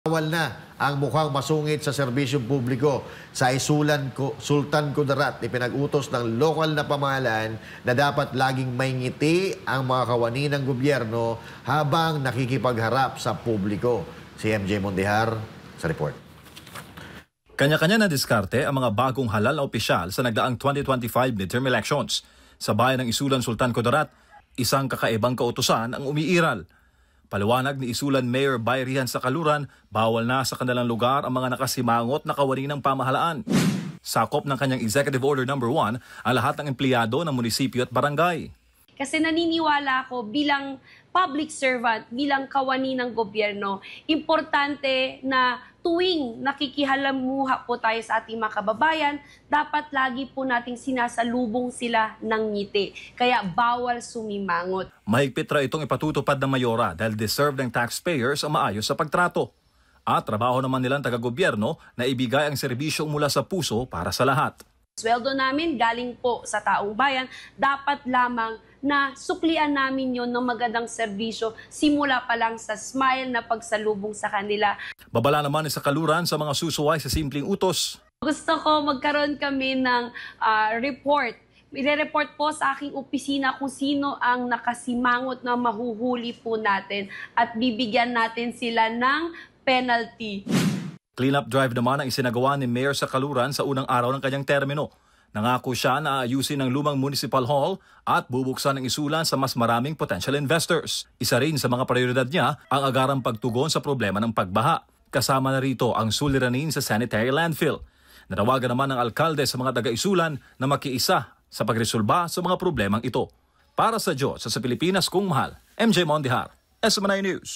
Bawal na ang mukhang masungit sa serbisyong publiko sa Sultan Kudarat. Ipinag-utos ng lokal na pamahalaan na dapat laging may ngiti ang mga kawani ng gobyerno habang nakikipagharap sa publiko. Si MJ Mondihar sa report. Kanya-kanya na diskarte ang mga bagong halal na opisyal sa nagdaang 2025 midterm elections. Sa bayan ng Isulan, Sultan Kudarat, isang kakaibang kautusan ang umiiral. Paliwanag ni Isulan Mayor Bayrihan sa Kaluran, bawal na sa kanilang lugar ang mga nakasimangot na kawani ng pamahalaan. Sakop ng kanyang Executive Order No. 1 ang lahat ng empleyado ng munisipyo at barangay. Kasi naniniwala ako bilang public servant, bilang kawani ng gobyerno, importante na tuwing nakikihalamuha po tayo sa ating mga kababayan, dapat lagi po nating sinasalubong sila ng ngiti. Kaya bawal sumimangot. Mahigpit ra itong ipatutupad ng mayora dahil deserve ng taxpayers ang maayos sa pagtrato. At trabaho naman nilang taga-gobyerno na ibigay ang serbisyong mula sa puso para sa lahat. Sweldo namin galing po sa taong bayan, dapat lamang na suklian namin yon ng magandang serbisyo simula pa lang sa smile na pagsalubong sa kanila. Babala naman sa Kaluran sa mga susuway sa simpleng utos. Gusto ko magkaroon kami ng report. I-report po sa aking opisina kung sino ang nakasimangot na mahuhuli po natin at bibigyan natin sila ng penalty. Cleanup drive naman ang isinagawa ni Mayor sa Kaluran sa unang araw ng kanyang termino. Nangako siya na ayusin ang lumang municipal hall at bubuksan ang Isulan sa mas maraming potential investors. Isa rin sa mga prioridad niya ang agarang pagtugon sa problema ng pagbaha. Kasama na rito ang suliranin sa sanitary landfill. Nanawagan naman ng alkalde sa mga taga-Isulan na makiisa sa pagresolba sa mga problemang ito. Para sa Diyos sa Pilipinas kung mahal, MJ Mondihar, SMNI News.